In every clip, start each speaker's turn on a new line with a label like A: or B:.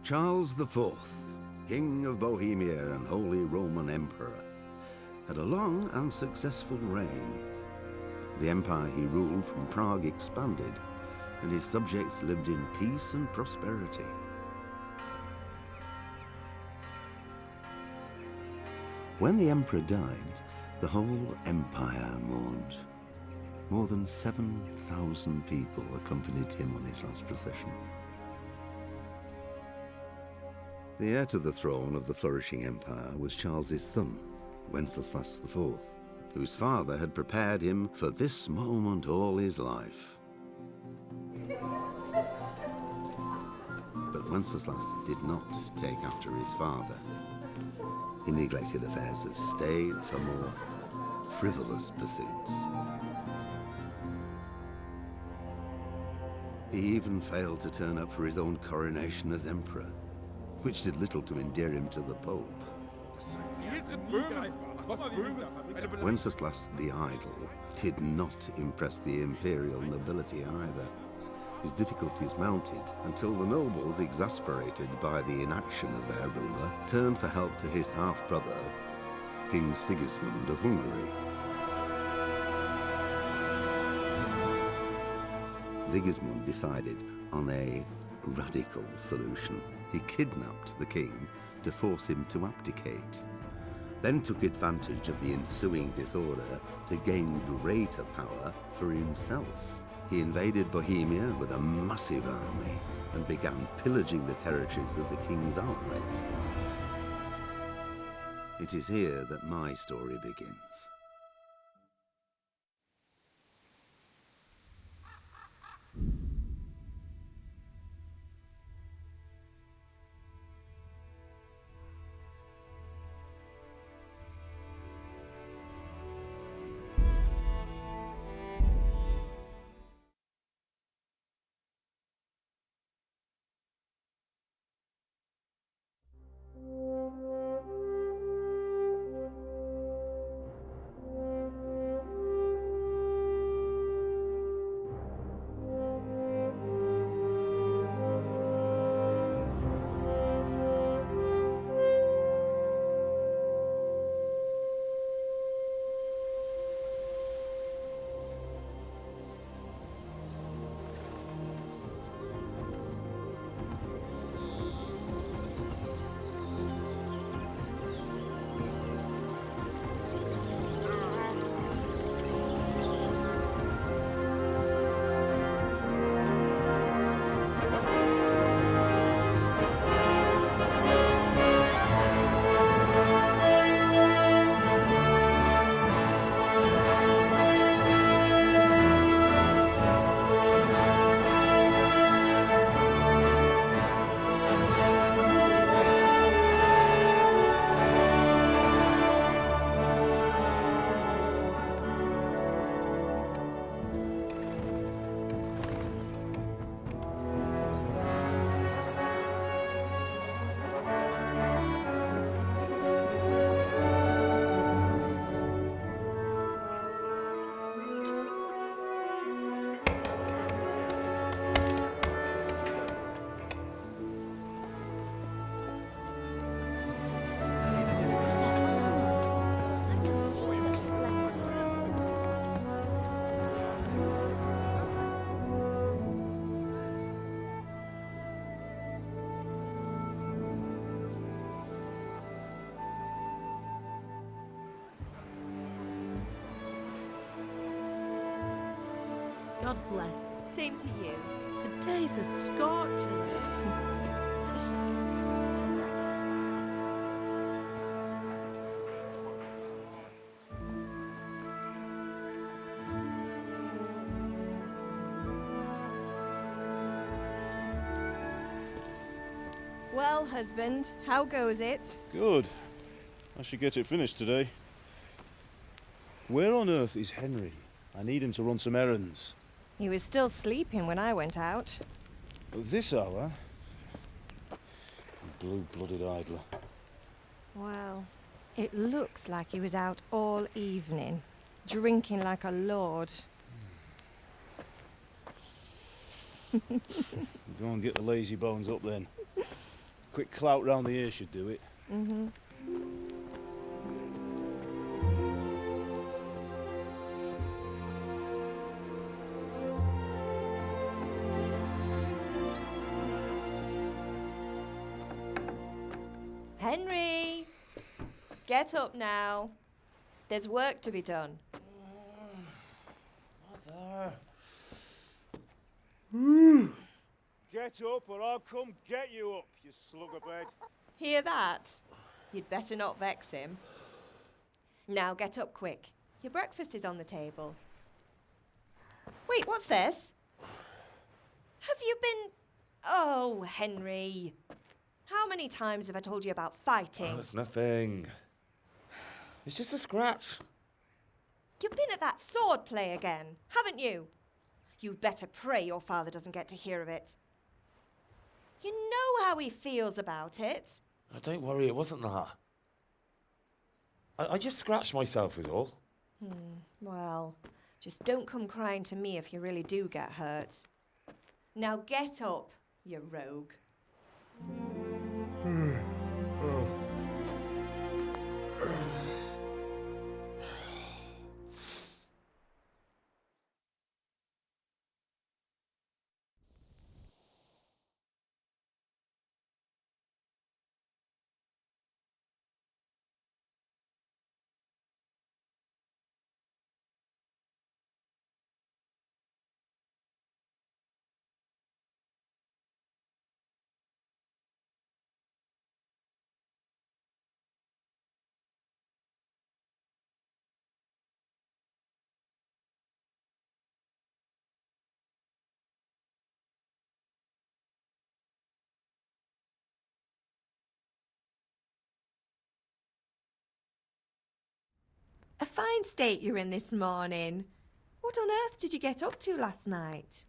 A: Charles IV, King of Bohemia and Holy Roman Emperor, had a long and successful reign. The empire he ruled from Prague expanded, and his subjects lived in peace and prosperity. When the emperor died, the whole empire mourned. More than 7,000 people accompanied him on his last procession. The heir to the throne of the flourishing empire was Charles's son, Wenceslas IV, whose father had prepared him for this moment all his life. But Wenceslas did not take after his father. He neglected affairs of state for more frivolous pursuits. He even failed to turn up for his own coronation as emperor, which did little to endear him to the Pope. Wenceslas the Idle did not impress the imperial nobility either. His difficulties mounted until the nobles, exasperated by the inaction of their ruler, turned for help to his half-brother, King Sigismund of Hungary. Sigismund decided on a radical solution. He kidnapped the king to force him to abdicate, then took advantage of the ensuing disorder to gain greater power for himself. He invaded Bohemia with a massive army and began pillaging the territories of the king's allies. It is here that my story begins.
B: God bless. Same to you. Today's a scorcher.
C: Well, husband, how goes it?
D: Good. I should get it finished today. Where on earth is Henry? I need him to run some errands.
C: He was still sleeping when I went out.
D: At this hour? Blue-blooded idler.
C: Well, it looks like he was out all evening, drinking like a lord.
D: Go and get the lazy bones up then. quick clout round the ear should do it.
C: Mm-hmm. Henry! Get up now. There's work to be done.
D: Mother. Get up or I'll come get you up, you slugabed.
C: Hear that? You'd better not vex him. Now get up quick. Your breakfast is on the table. Wait, what's this? Have you been... Oh, Henry. How many times have I told you about fighting?
E: Oh, it's nothing. It's just a scratch.
C: You've been at that sword play again, haven't you? You'd better pray your father doesn't get to hear of it. You know how he feels about it.
E: Oh, don't worry, it wasn't that. I just scratched myself is all.
C: Well, just don't come crying to me if you really do get hurt. Now get up, you rogue. A fine state you're in this morning. What on earth did you get up to last night?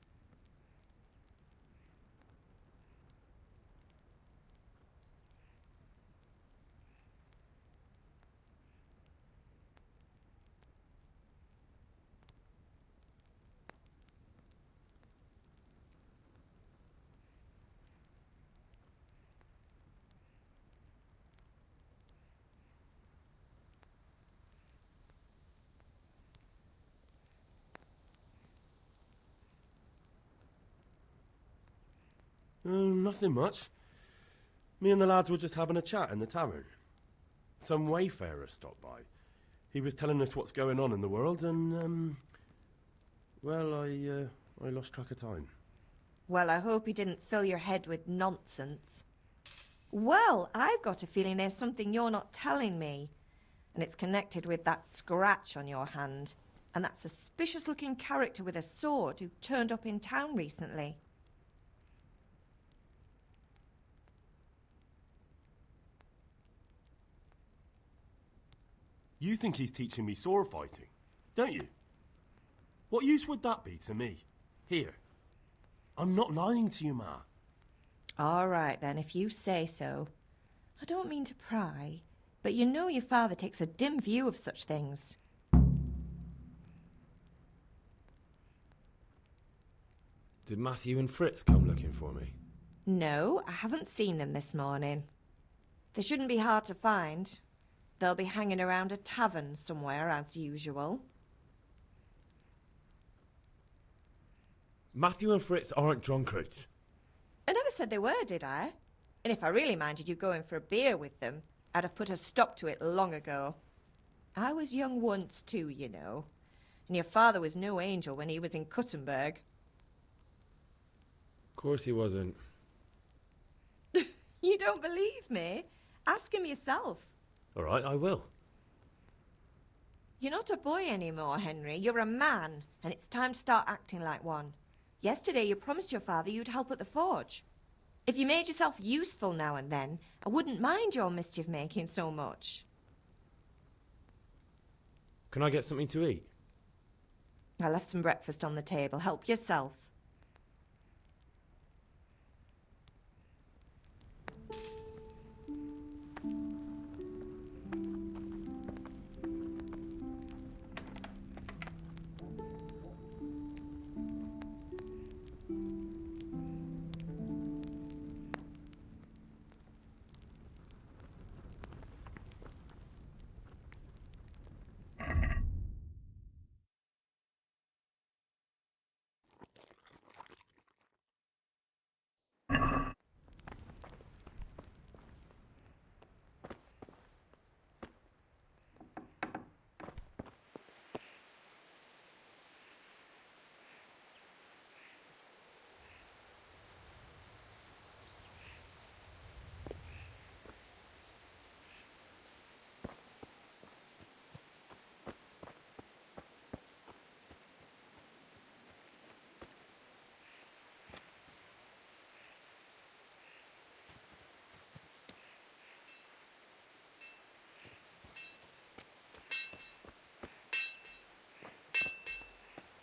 F: Nothing much. Me and the lads were just having a chat in the tavern. Some wayfarer stopped by. He was telling us what's going on in the world and, well, I lost track of time.
C: Well, I hope he didn't fill your head with nonsense. Well, I've got a feeling there's something you're not telling me. And it's connected with that scratch on your hand. And that suspicious-looking character with a sword who turned up in town recently.
F: You think he's teaching me sword fighting, don't you? What use would that be to me? Here. I'm not lying to you, Ma.
C: All right, then, if you say so. I don't mean to pry, but you know your father takes a dim view of such things.
E: Did Matthew and Fritz come looking for me?
C: No, I haven't seen them this morning. They shouldn't be hard to find. They'll be hanging around a tavern somewhere, as usual.
E: Matthew and Fritz aren't drunkards.
C: I never said they were, did I? And if I really minded you going for a beer with them, I'd have put a stop to it long ago. I was young once too, you know. And your father was no angel when he was in Cuttenberg.
E: Of course he wasn't.
C: You don't believe me? Ask him yourself.
E: All right, I will.
C: You're not a boy anymore, Henry. You're a man, and it's time to start acting like one. Yesterday you promised your father you'd help at the forge. If you made yourself useful now and then, I wouldn't mind your mischief-making so much.
E: Can I get something to eat?
C: I left some breakfast on the table. Help yourself.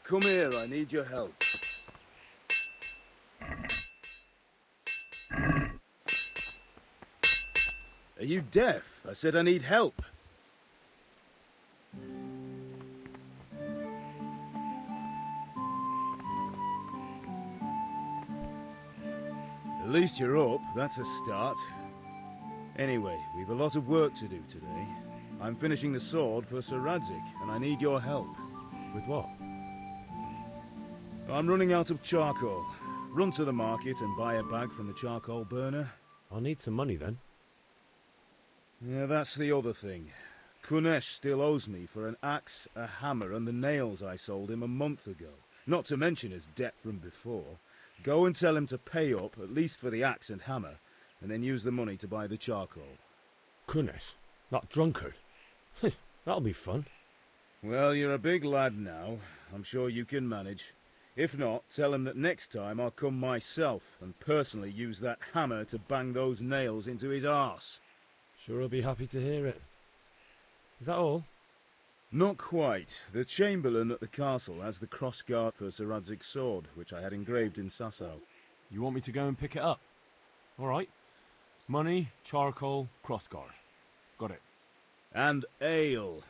D: Come here, I need your help. Are you deaf? I said I need help. At least you're up, that's a start. Anyway, we've a lot of work to do today. I'm finishing the sword for Sir Radzig, and I need your help.
F: With what?
D: I'm running out of charcoal. Run to the market and buy a bag from the charcoal burner.
F: I'll need some money then.
D: Yeah, that's the other thing. Kunesh still owes me for an axe, a hammer, and the nails I sold him a month ago. Not to mention his debt from before. Go and tell him to pay up, at least for the axe and hammer, and then use the money to buy the charcoal.
F: Kunesh? That drunkard? That'll be fun.
D: Well, you're a big lad now. I'm sure you can manage. If not, tell him that next time I'll come myself and personally use that hammer to bang those nails into his arse.
F: Sure I'll be happy to hear it. Is that all?
D: Not quite. The Chamberlain at the castle has the crossguard for Sir Radzig's sword, which I had engraved in Sasau.
F: You want me to go and pick it up? All right. Money, charcoal, crossguard. Got it.
D: And ale.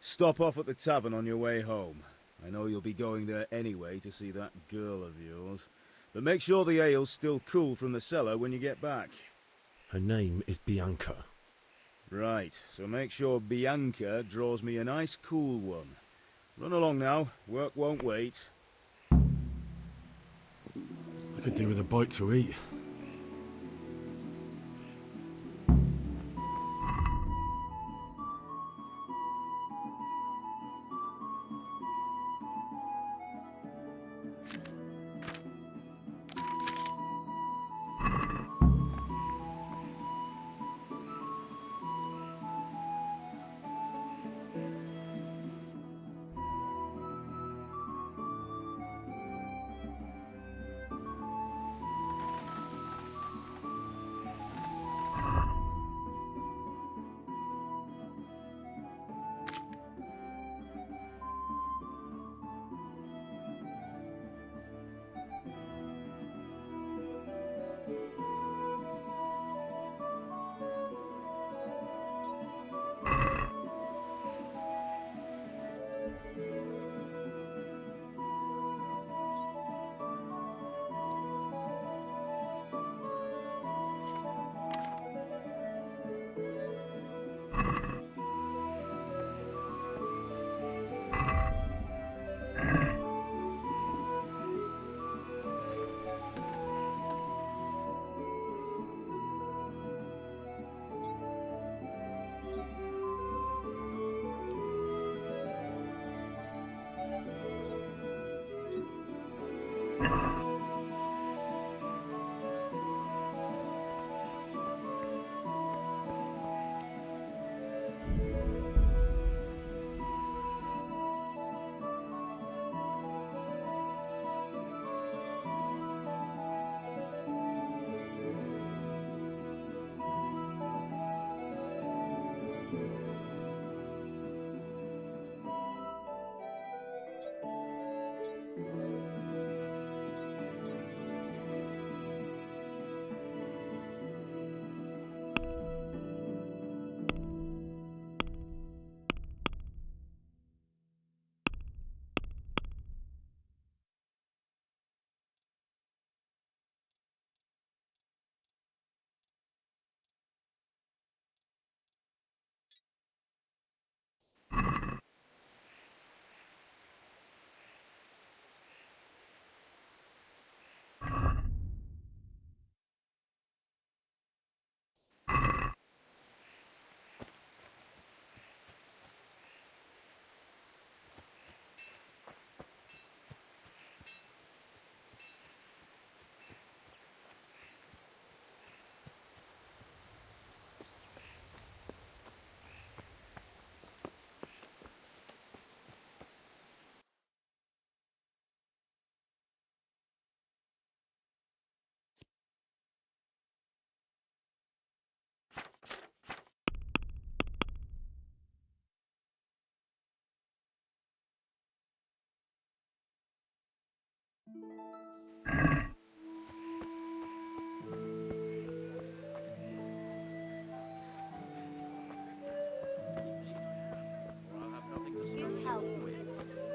D: Stop off at the tavern on your way home. I know you'll be going there anyway to see that girl of yours. But make sure the ale's still cool from the cellar when you get back.
F: Her name is Bianca.
D: Right, so make sure Bianca draws me a nice cool one. Run along now, work won't wait.
F: I could do with a bite to eat.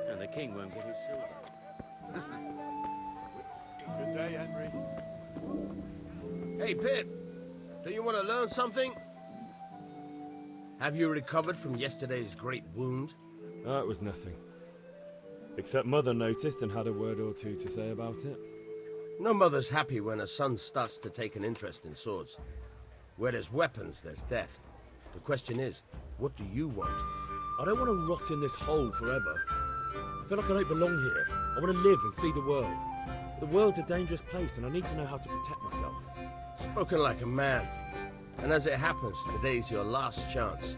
G: And the king won't get his silver.
D: Good day, Henry.
E: Hey, Pip. Do you want to learn something? Have you recovered from yesterday's great wound?
F: That was nothing. Except Mother noticed and had a word or two to say about it.
E: No mother's happy when her son starts to take an interest in swords. Where there's weapons, there's death. The question is, what do you want?
F: I don't want to rot in this hole forever. I feel like I don't belong here. I want to live and see the world. The world's a dangerous place and I need to know how to protect myself.
E: Spoken like a man. And as it happens, today's your last chance.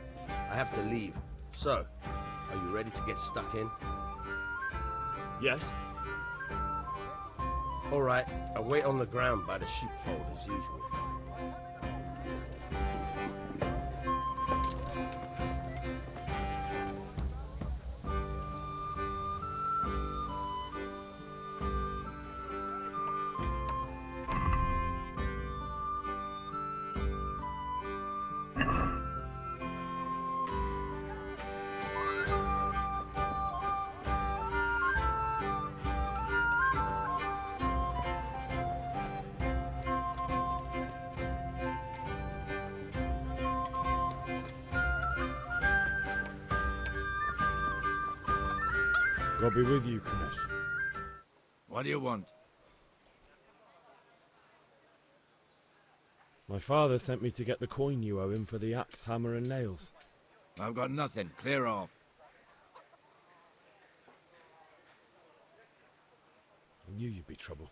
E: I have to leave. So, are you ready to get stuck in?
F: Yes?
E: All right, I'll wait on the ground by the sheepfold as usual.
F: I'll be with you, Kunesh.
H: What do you want?
F: My father sent me to get the coin you owe him for the axe, hammer and nails.
H: I've got nothing. Clear off.
F: I knew you'd be trouble.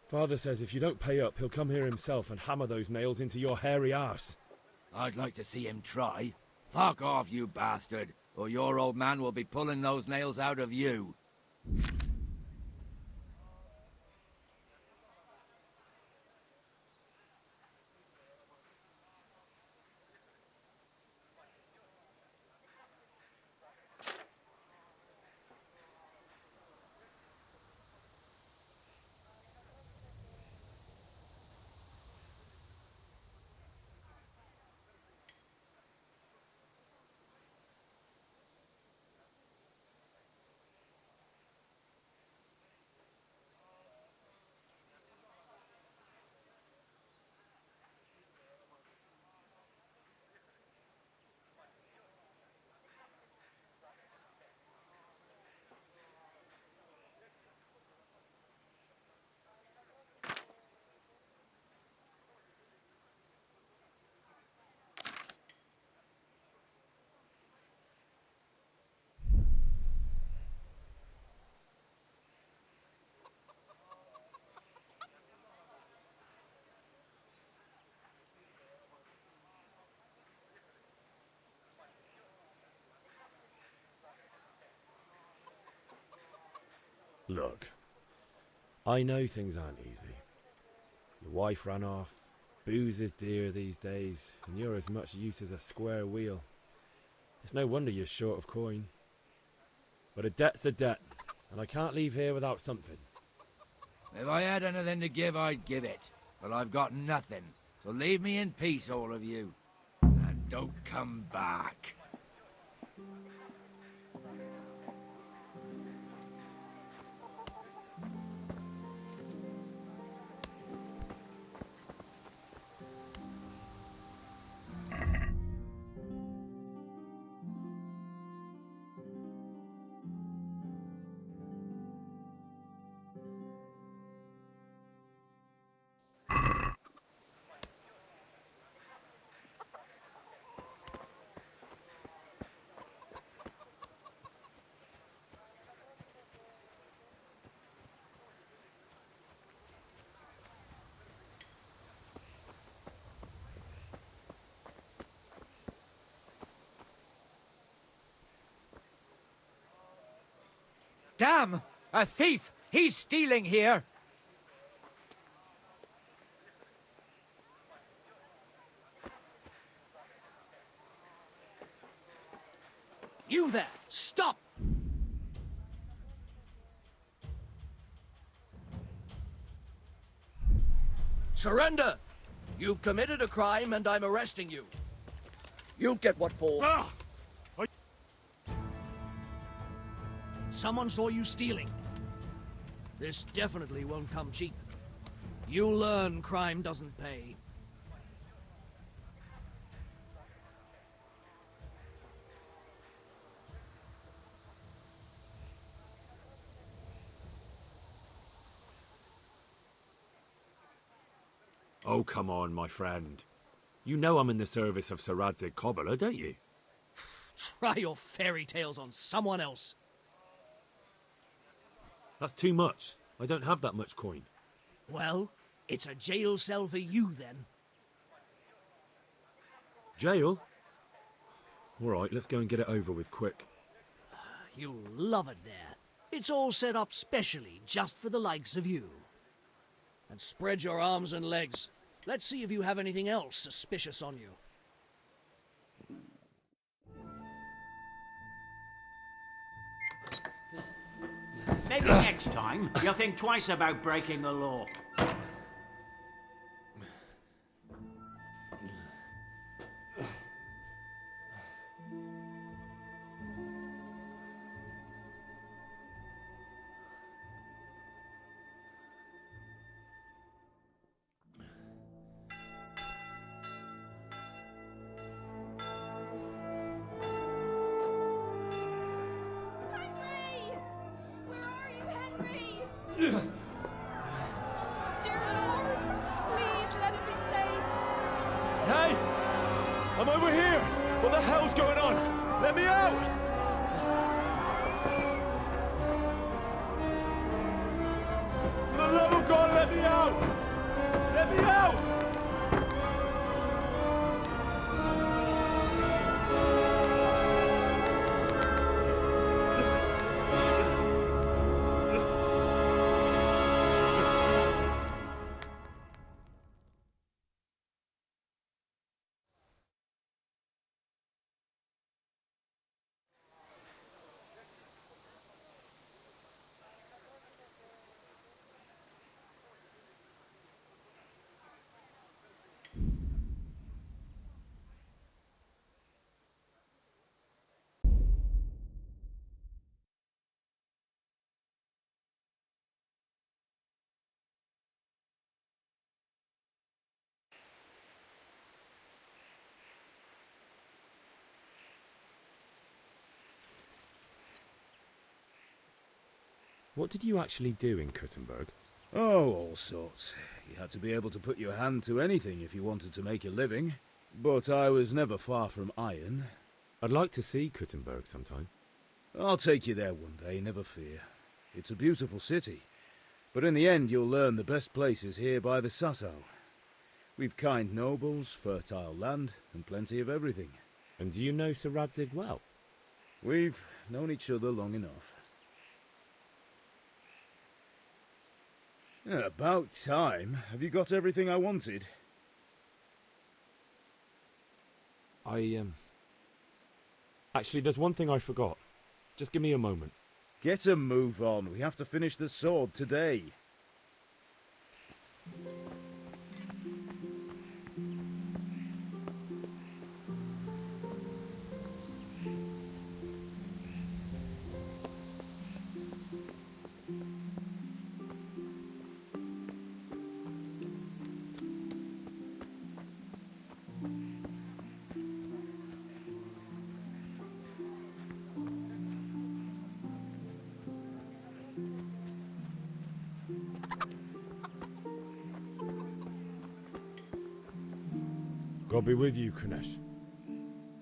F: Father says if you don't pay up, he'll come here himself and hammer those nails into your hairy arse.
H: I'd like to see him try. Fuck off, you bastard, or your old man will be pulling those nails out of you.
F: Look, I know things aren't easy. Your wife ran off, booze is dear these days, and you're as much use as a square wheel. It's no wonder you're short of coin. But a debt's a debt, and I can't leave here without something.
H: If I had anything to give, I'd give it. But I've got nothing, so leave me in peace, all of you. And don't come back.
I: Damn! A thief! He's stealing here! You there! Stop!
J: Surrender! You've committed a crime and I'm arresting you. You'll get what for. Someone saw you stealing. This definitely won't come cheap. You'll learn crime doesn't pay.
K: Oh, come on, my friend. You know I'm in the service of Sir Radzig Kobyla, don't you?
J: Try your fairy tales on someone else.
K: That's too much. I don't have that much coin.
J: Well, it's a jail cell for you then.
K: Jail? All right, let's go and get it over with quick.
J: You'll love it there. It's all set up specially just for the likes of you. And spread your arms and legs. Let's see if you have anything else suspicious on you.
G: Maybe next time you'll think twice about breaking the law.
C: Dear Lord, please let him be saved.
D: Hey! I'm over here! What the hell's going on? Let me out! For the love of God, let me out! Let me out!
K: What did you actually do in Kuttenberg?
D: Oh, all sorts. You had to be able to put your hand to anything if you wanted to make a living. But I was never far from iron.
K: I'd like to see Kuttenberg sometime.
D: I'll take you there one day, never fear. It's a beautiful city. But in the end, you'll learn the best places here by the Sasso. We've kind nobles, fertile land, and plenty of everything.
K: And do you know Sir Radzig well?
D: We've known each other long enough. About time. Have you got everything I wanted?
K: Actually, there's one thing I forgot. Just give me a moment.
D: Get a move on. We have to finish the sword today.
K: God be with you, Kunesh.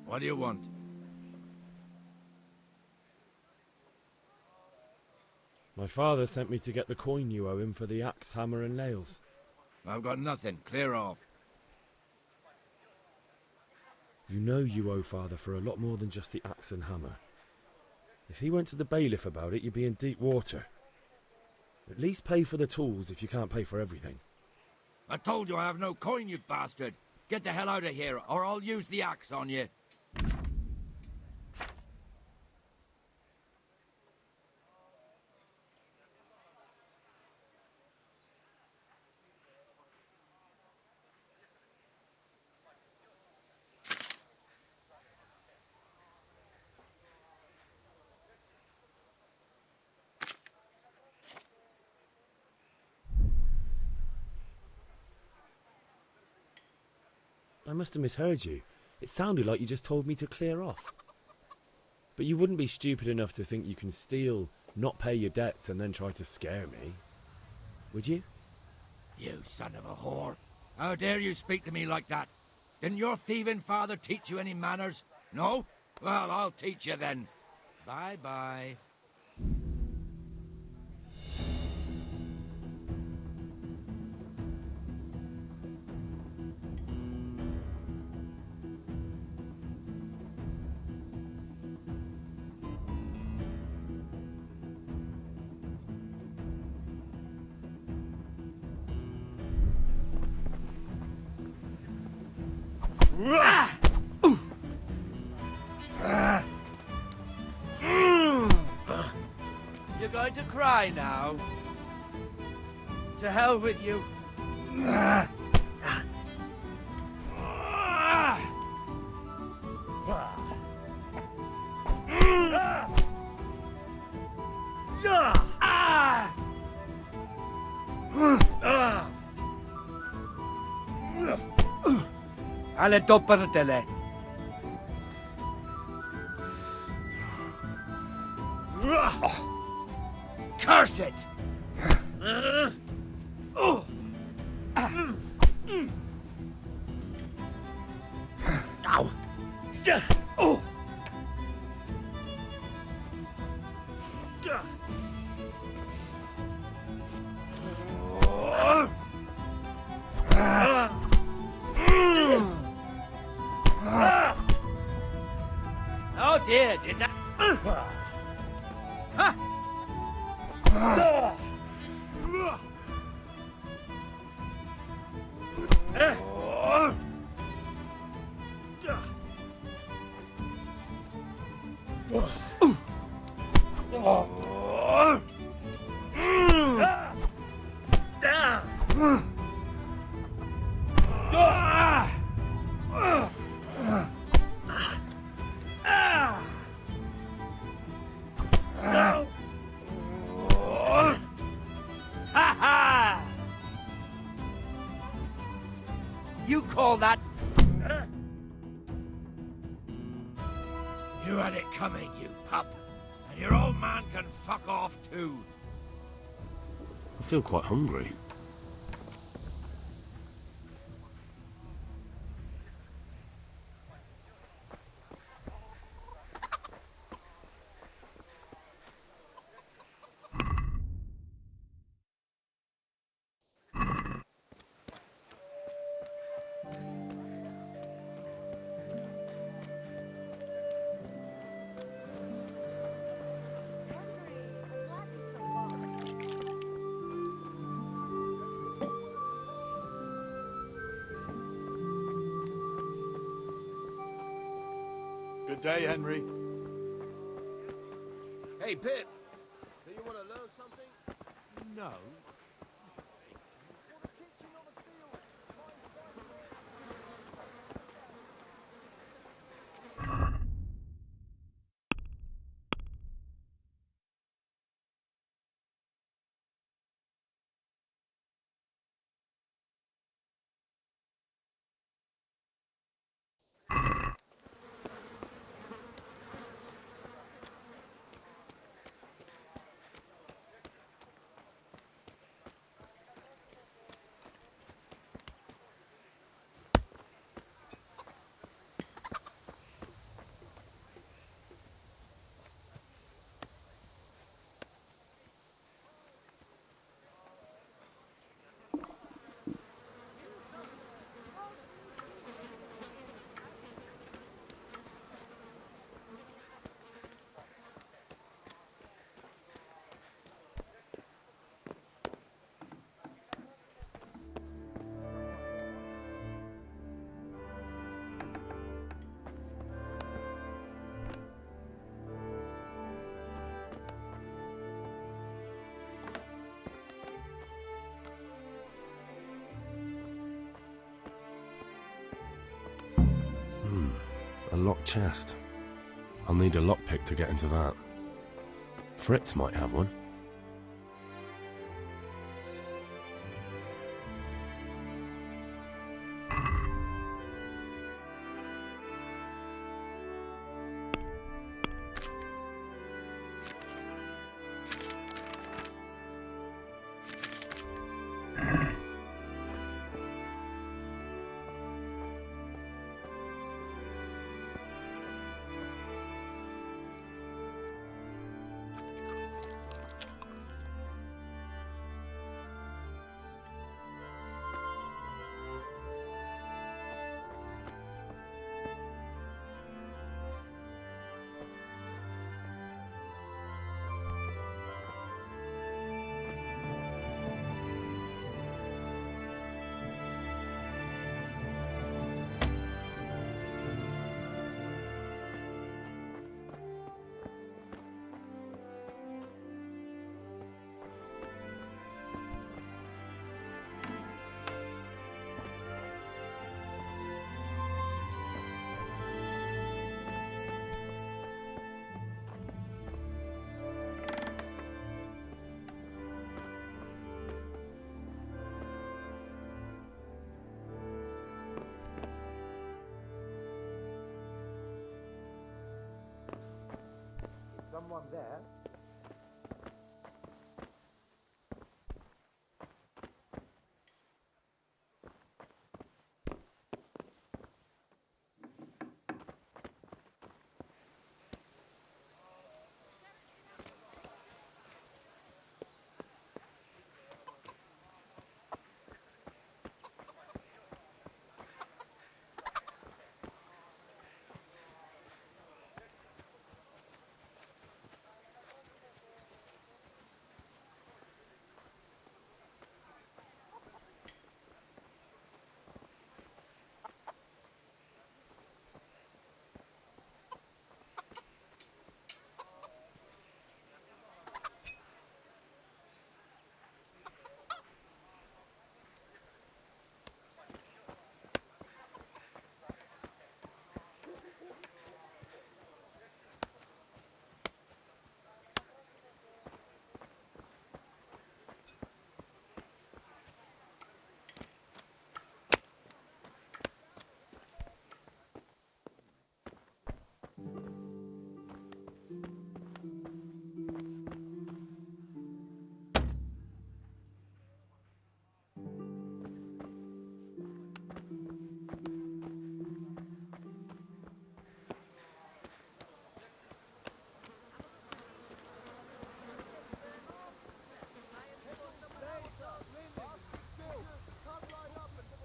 H: What do you want?
K: My father sent me to get the coin you owe him for the axe, hammer and nails.
H: I've got nothing. Clear off.
K: You know you owe father for a lot more than just the axe and hammer. If he went to the bailiff about it, you'd be in deep water. At least pay for the tools if you can't pay for everything.
H: I told you I have no coin, you bastard. Get the hell out of here, or I'll use the axe on you.
K: I must have misheard you. It sounded like you just told me to clear off. But you wouldn't be stupid enough to think you can steal, not pay your debts, and then try to scare me, would you?
H: You son of a whore. How dare you speak to me like that? Didn't your thieving father teach you any manners? No? Well, I'll teach you then. Bye-bye. You're going to cry now? To hell with you. Alle doppertele. Curse it! Ow! Oh! Oh dear, did that? You call that? You had it coming, you pup. And your old man can fuck off too.
F: I feel quite hungry.
L: Good day, Henry.
E: Hey, Pip. Do you want to learn something?
L: No.
F: A locked chest. I'll need a lockpick to get into that. Fritz might have one.
M: someone there.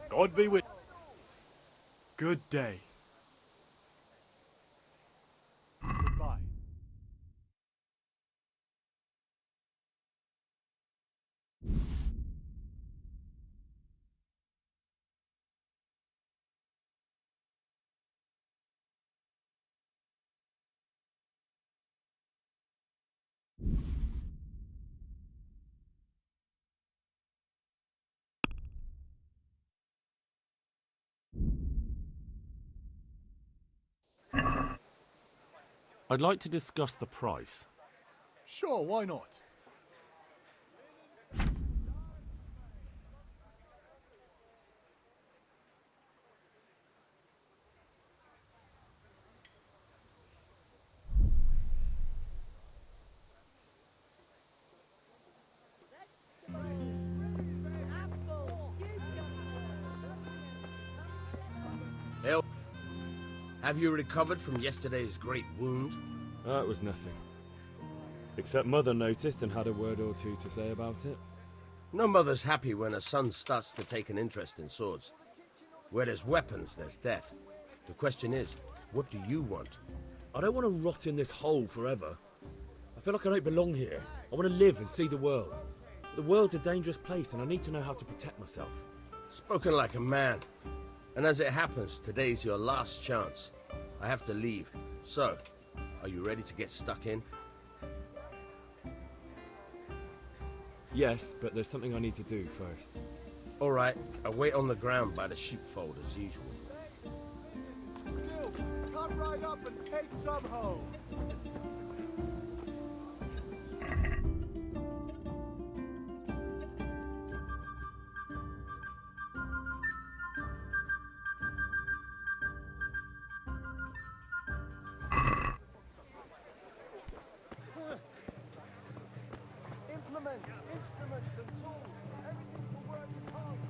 L: God be with. Good day. Goodbye.
K: I'd like to discuss the price.
L: Sure, why not?
E: Hell, have you recovered from yesterday's great wound?
K: It was nothing. Except Mother noticed and had a word or two to say about it.
E: No mother's happy when her son starts to take an interest in swords. Where there's weapons, there's death. The question is, what do you want?
K: I don't want to rot in this hole forever. I feel like I don't belong here. I want to live and see the world. The world's a dangerous place and I need to know how to protect myself.
E: Spoken like a man. And as it happens, today's your last chance. I have to leave. So, are you ready to get stuck in?
K: Yes, but there's something I need to do first.
E: All right, I'll wait on the ground by the sheepfold as usual.
L: Still, come right up and take some home.
M: Implements, instruments and tools. Everything for work at home.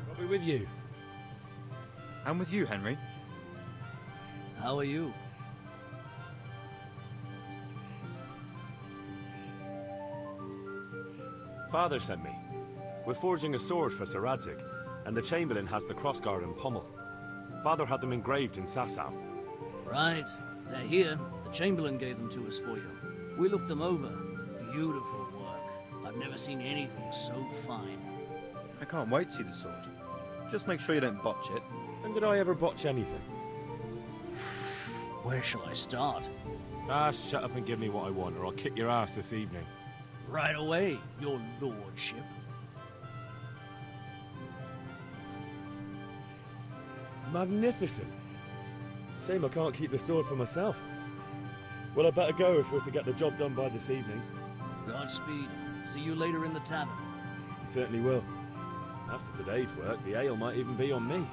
K: I'll be with you.
N: I'm with you, Henry.
J: How are you?
K: Father sent me. We're forging a sword for Sir Radzig, and the Chamberlain has the crossguard and pommel. Father had them engraved in Sasau.
J: Right. They're here. The Chamberlain gave them to us for you. We looked them over. Beautiful work. never seen anything so fine.
N: I can't wait to see the sword. Just make sure you don't botch it.
K: When did I ever botch anything?
J: Where shall I start?
K: Ah, shut up and give me what I want, or I'll kick your ass this evening.
J: Right away, your lordship.
K: Magnificent. Shame I can't keep the sword for myself. Well, I better go if we're to get the job done by this evening.
J: Godspeed. See you later in the tavern.
K: Certainly will. After today's work, the ale might even be on me.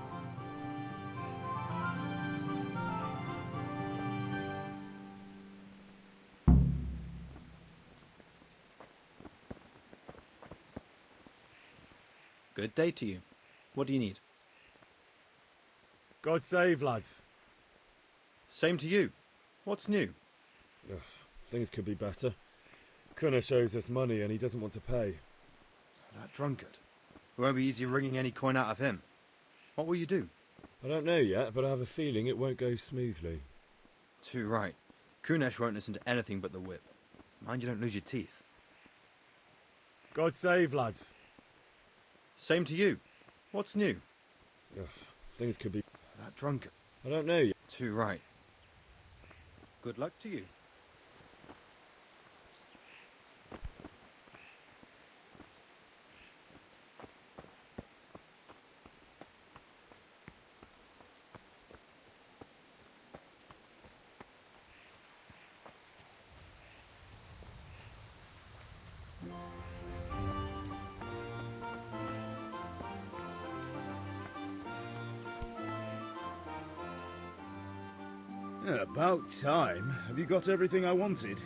N: Good day to you. What do you need?
K: God save, lads.
N: Same to you. What's new?
K: Ugh, things could be better. Kunna shows us money and he doesn't want to pay.
N: That drunkard. It won't be easy wringing any coin out of him. What will you do?
K: I don't know yet, but I have a feeling it won't go smoothly.
N: Too right. Kunesh won't listen to anything but the whip. Mind you don't lose your teeth.
K: God save, lads.
N: Same to you. What's new?
K: Ugh, things could be...
N: That drunkard.
K: I don't know yet.
N: Too right. Good luck to you.
D: About time. Have you got everything I wanted?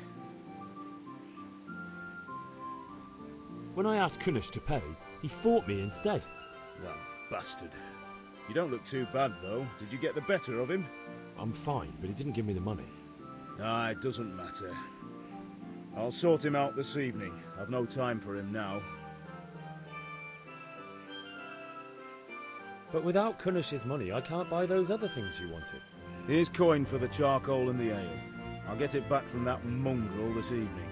K: When I asked Kunnish to pay, he fought me instead.
D: That bastard. You don't look too bad, though. Did you get the better of him?
K: I'm fine, but he didn't give me the money.
D: Ah, it doesn't matter. I'll sort him out this evening. I've no time for him now.
K: But without Kunnish's money, I can't buy those other things you wanted.
D: Here's coin for the charcoal and the ale. I'll get it back from that mongrel this evening.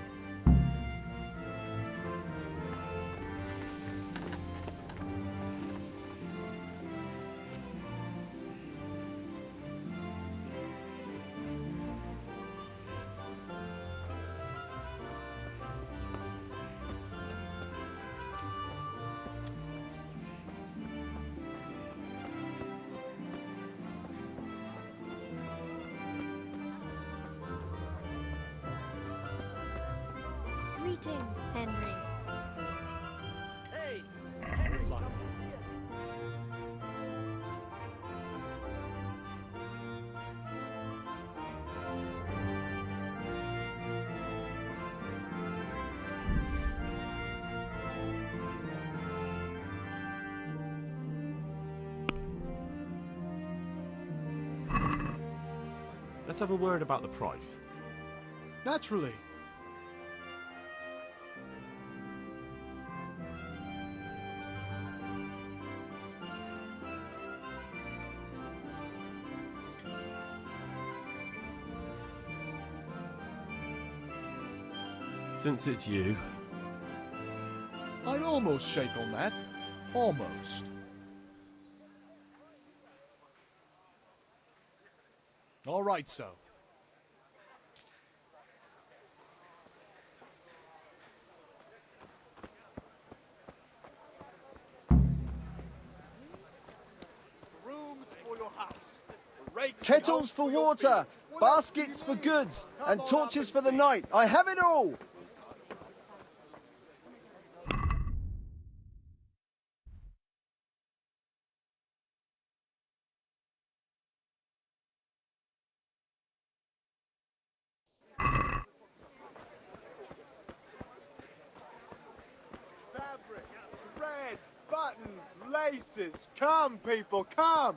B: Greetings, Henry.
J: Hey! Henry's come to see us.
F: Let's have a word about the price.
L: Naturally.
F: Since it's you,
L: I'd almost shake on that. Almost. All right, so. Rooms for your house.
M: Kettles for water, baskets for goods, and torches for the night. I have it all!
L: Fabric, thread, buttons, laces. Come, people, come!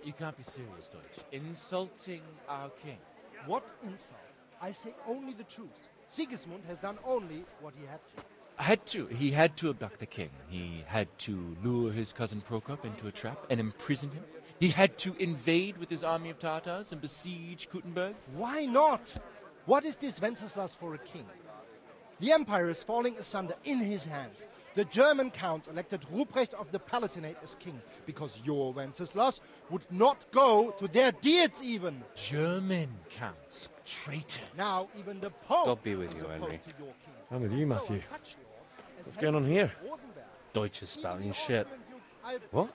O: You can't be serious, Deutsch. Insulting our king.
P: What insult? I say only the truth.
O: Sigismund has done only what he had to.
P: He had to abduct the king. He had to lure his cousin Prokop into a trap and imprison him. He had to invade with his army of Tatars and besiege Kuttenberg.
O: Why not? What is this Wenceslas for a king? The empire is falling asunder in his hands. The German counts elected Ruprecht of the Palatinate as king because your Wenceslas would not go to their deeds even.
P: German counts. Traitors.
O: Now even the Pope.
Q: God be with you, Henry.
K: I'm with you, Matthew. What's going on here?
Q: Deutsch is spouting shit.
K: What?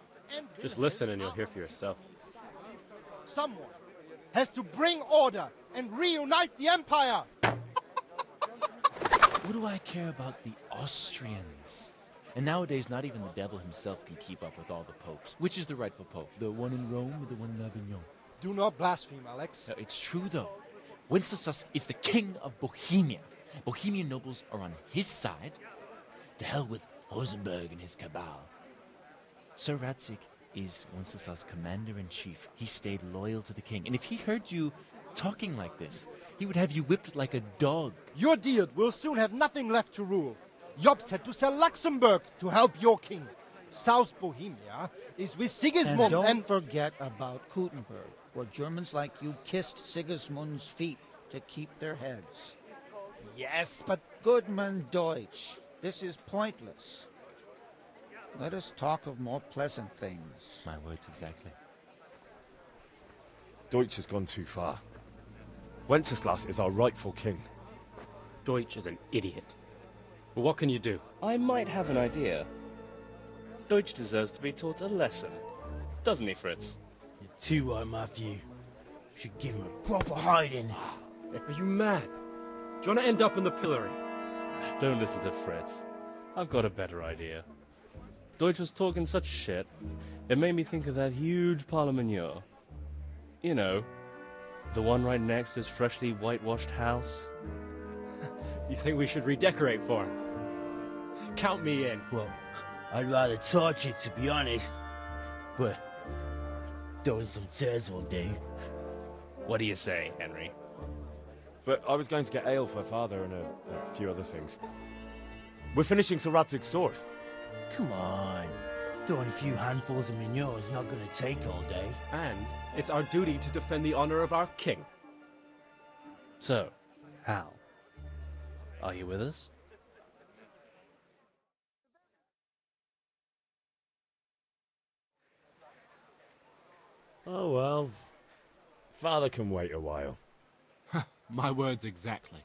Q: Just listen and you'll hear for yourself.
O: Someone has to bring order and reunite the empire.
P: What do I care about the Austrians? And nowadays, not even the devil himself can keep up with all the popes. Which is the rightful pope? The one in Rome or the one in Avignon?
O: Do not blaspheme, Alex.
P: No, it's true, though. Wenceslas is the king of Bohemia. Bohemian nobles are on his side. To hell with Rosenberg and his cabal. Sir Radzik is Wenceslas' commander-in-chief. He stayed loyal to the king. And if he heard you talking like this, he would have you whipped like a dog.
O: Your Diet will soon have nothing left to rule. Jobst had to sell Luxembourg to help your king. South Bohemia is with Sigismund
R: and don't forget about Kuttenberg, where Germans like you kissed Sigismund's feet to keep their heads.
O: Yes, but...
R: Goodman Deutsch, this is pointless. Let us talk of more pleasant things.
P: My words exactly.
K: Deutsch has gone too far. Wenceslas is our rightful king.
Q: Deutsch is an idiot. But what can you do? I might have an idea. Deutsch deserves to be taught a lesson. Doesn't he, Fritz?
J: You're too right, Matthew. Should give him a proper hiding.
Q: Are you mad? Do you want to end up in the pillory? Don't listen to Fritz. I've got a better idea. Deutsch was talking such shit, it made me think of that huge parliament. You know, the one right next to his freshly whitewashed house. You think we should redecorate for him? Count me in.
J: Well, I'd rather torch it, to be honest. But throwing some tears will do.
Q: What do you say, Henry?
K: But I was going to get ale for father and a few other things. We're finishing Sir Radzig's sword.
J: Come on. Throwing a few handfuls of manure is not going to take all day.
Q: And it's our duty to defend the honor of our king. So, Hal, are you with us?
K: Oh well. Father can wait a while.
S: My words exactly.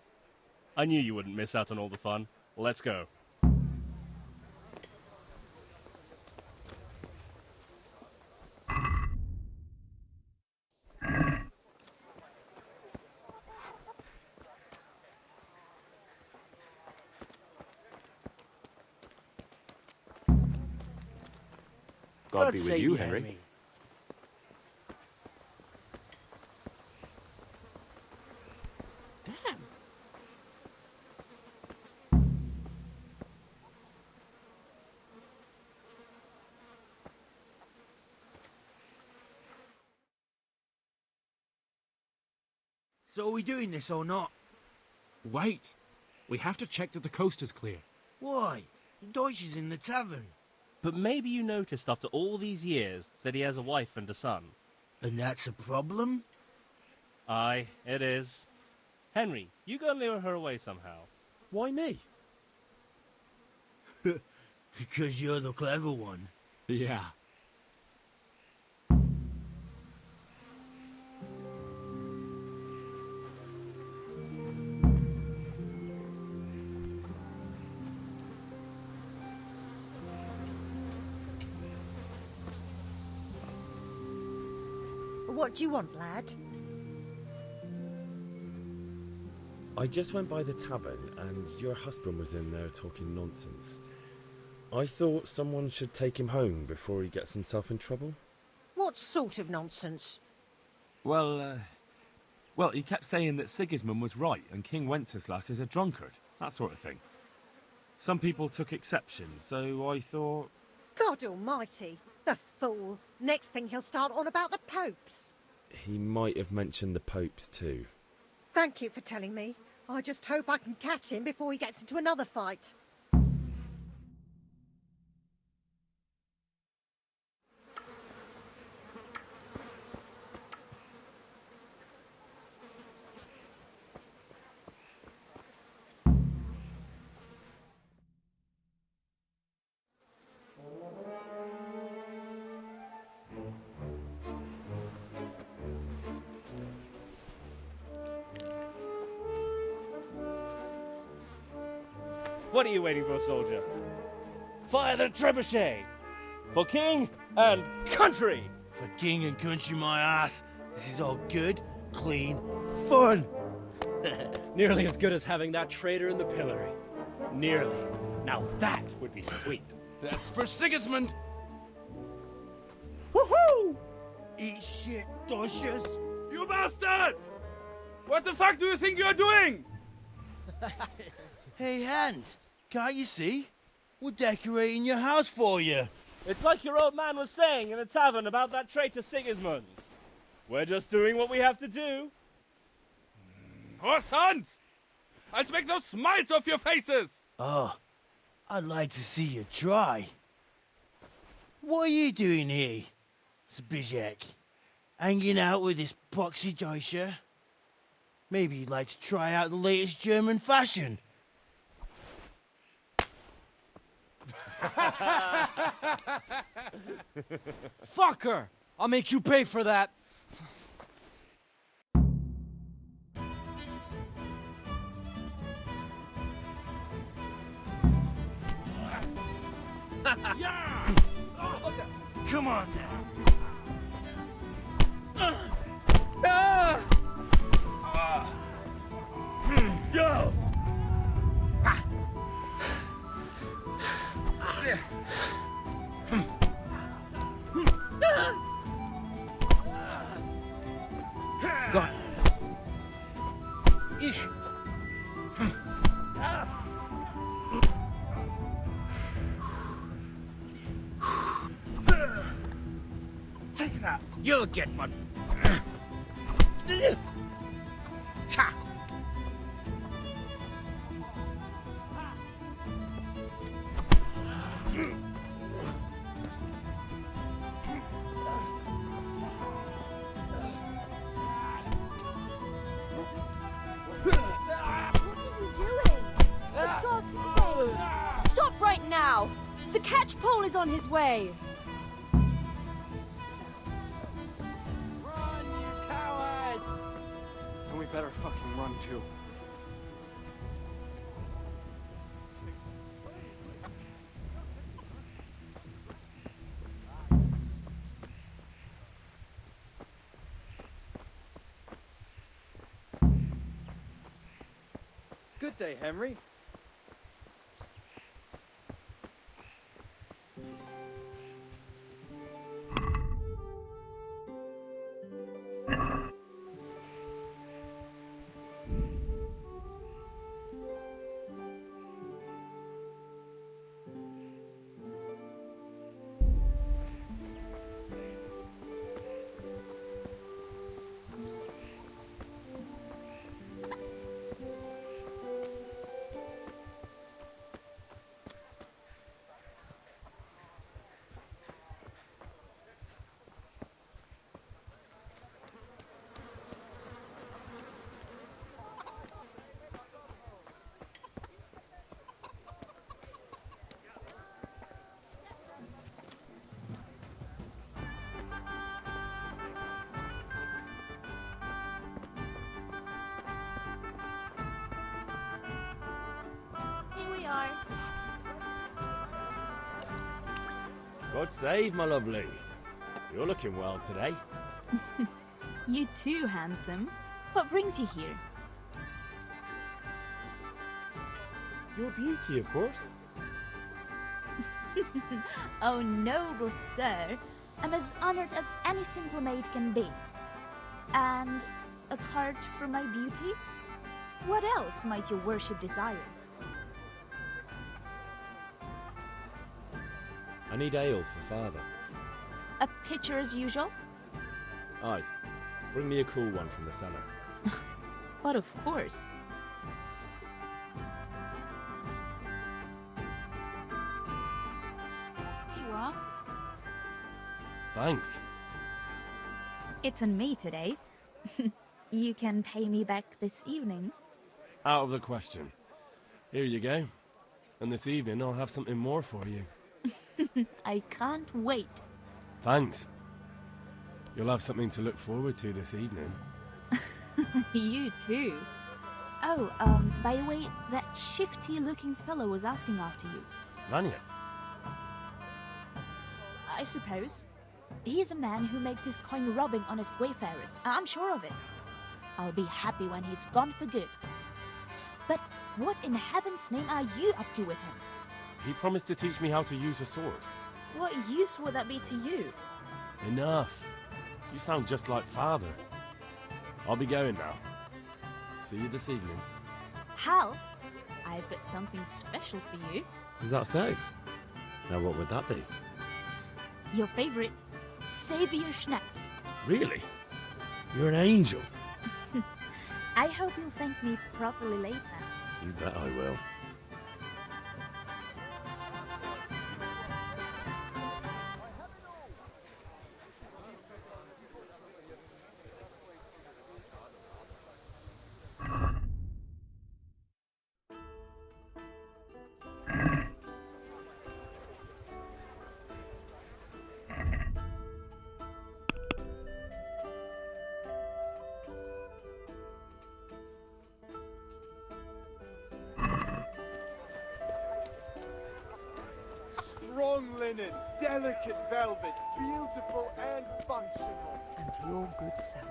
Q: I knew you wouldn't miss out on all the fun. Let's go.
K: God be with you, Henry.
B: Damn.
J: So are we doing this or not?
S: Wait. We have to check that the coast is clear.
J: Why? Deutsch is in the tavern.
Q: But maybe you noticed after all these years that he has a wife and a son.
J: And that's a problem?
Q: Aye, it is. Henry, you go and lure her away somehow.
K: Why me?
J: Because you're the clever one.
S: Yeah.
B: What do you want, lad?
K: I just went by the tavern and your husband was in there talking nonsense. I thought someone should take him home before he gets himself in trouble.
B: What sort of nonsense?
S: Well, he kept saying that Sigismund was right and King Wenceslas is a drunkard, that sort of thing. Some people took exception, so I thought...
B: God almighty, the fool. Next thing he'll start on about the popes.
K: He might have mentioned the popes too.
B: Thank you for telling me. I just hope I can catch him before he gets into another fight.
Q: What are you waiting for, soldier? Fire the trebuchet! For king and country!
T: For king and country, my ass. This is all good, clean, fun.
U: Nearly as good as having that traitor in the pillory. Nearly. Now that would be sweet.
T: That's for Sigismund.
U: Woohoo!
T: Eat shit, Docious.
S: You bastards! What the fuck do you think you're doing?
T: Hey, Hans, can't you see? We're decorating your house for you.
Q: It's like your old man was saying in the tavern about that traitor Sigismund. We're just doing what we have to do.
S: Oh, sons! I'll make those smiles off your faces!
T: Oh, I'd like to see you try. What are you doing here, Zbyszek? Hanging out with this poxy Deutscher? Maybe you'd like to try out the latest German fashion.
J: Fucker! I'll make you pay for that.
T: Yeah! Come on now.
J: Yo!
T: Got Ish.
J: Take that.
T: You'll get one. Ha!
V: Stop right now! The catch pole is on his way!
O: Run, you cowards! And we better fucking run too.
M: Good day, Henry.
K: God save, my lovely. You're looking well today.
V: You too, handsome. What brings you here?
K: Your beauty, of course.
V: Oh, noble sir. I'm as honored as any simple maid can be. And a card for my beauty? What else might your worship desire?
K: I need ale for father.
V: A pitcher as usual?
K: Aye. Bring me a cool one from the cellar.
V: But of course.
F: Thanks.
V: It's on me today. You can pay me back this evening.
F: Out of the question. Here you go. And this evening I'll have something more for you.
V: I can't wait.
F: Thanks. You'll have something to look forward to this evening.
V: You too. Oh, by the way, that shifty-looking fellow was asking after you.
F: Vanya?
V: I suppose. He's a man who makes his coin robbing honest wayfarers. I'm sure of it. I'll be happy when he's gone for good. But what in heaven's name are you up to with him?
F: He promised to teach me how to use a sword.
V: What use would that be to you?
F: Enough. You sound just like Father. I'll be going now. See you this evening.
V: Hal, I've got something special for you.
K: Is that so? Now what would that be?
V: Your favorite, Savior Schnapps.
K: Really? You're an angel.
V: I hope you'll thank me properly later.
K: You bet I will.
L: Strong linen, delicate velvet, beautiful and functional.
B: And your good self.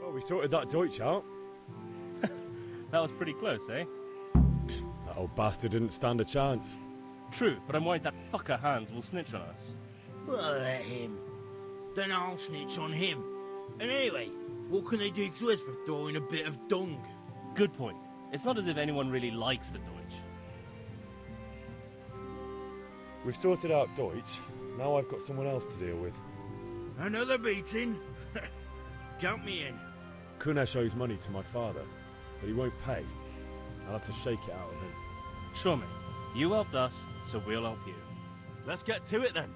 K: Well, we sorted that Deutsch out.
Q: That was pretty close, eh?
K: That old bastard didn't stand a chance.
Q: True, but I'm worried that fucker Hans will snitch on us.
T: Well, let him. Then I'll snitch on him. And anyway, what can they do to us for throwing a bit of dung?
Q: Good point. It's not as if anyone really likes the Deutsch.
K: We've sorted out Deutsch. Now I've got someone else to deal with.
T: Another beating? Count me in.
K: Kunesh owes money to my father, but he won't pay. I'll have to shake it out of him.
Q: Sure, mate. You helped us, so we'll help you.
F: Let's get to it then.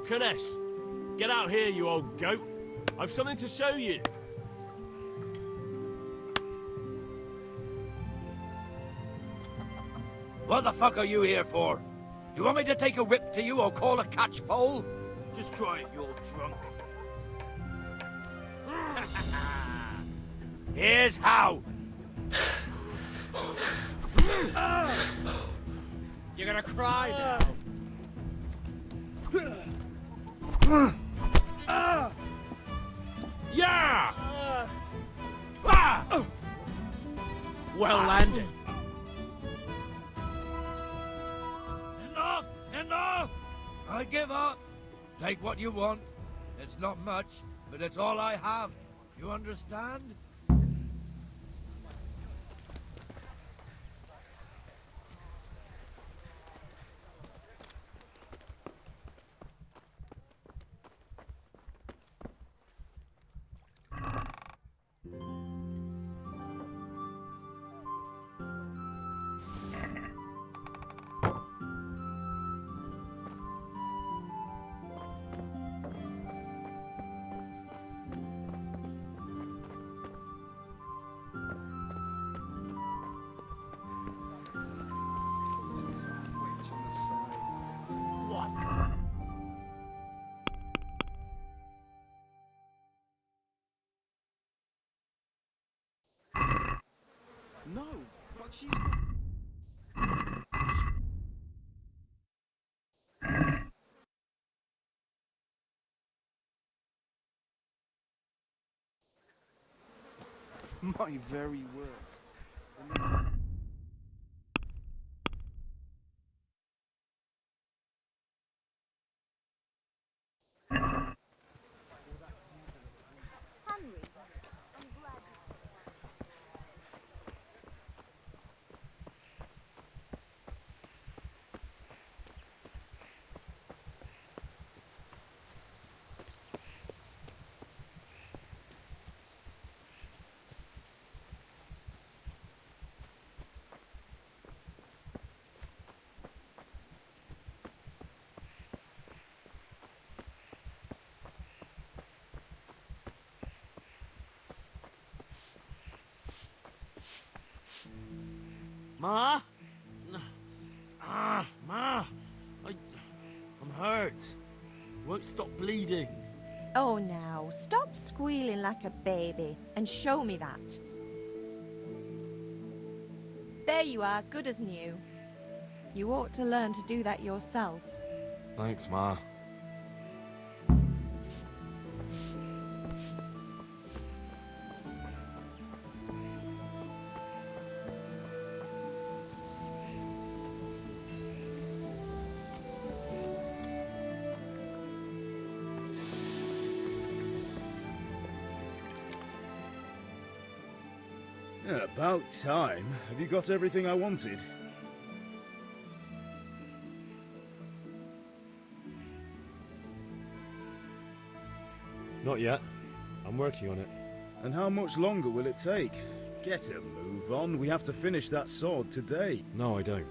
F: Kunesh, get out here, you old goat. I've something to show you.
H: What the fuck are you here for? Do you want me to take a whip to you or call a catch pole?
T: Just try it, you old drunk.
H: Here's how.
U: You're gonna cry now.
H: Yeah!
U: Well landed.
H: Enough! Enough! I give up. Take what you want. It's not much, but it's all I have. You understand?
L: No, but she's... My very word.
V: Henry, I'm glad.
S: Ma? Ma! I'm hurt. Won't stop bleeding.
C: Oh, now, stop squealing like a baby and show me that. There you are, good as new. You ought to learn to do that yourself.
S: Thanks, Ma.
D: Yeah, about time. Have you got everything I wanted?
K: Not yet. I'm working on it.
D: And how much longer will it take? Get a move on. We have to finish that sword today.
K: No, I don't.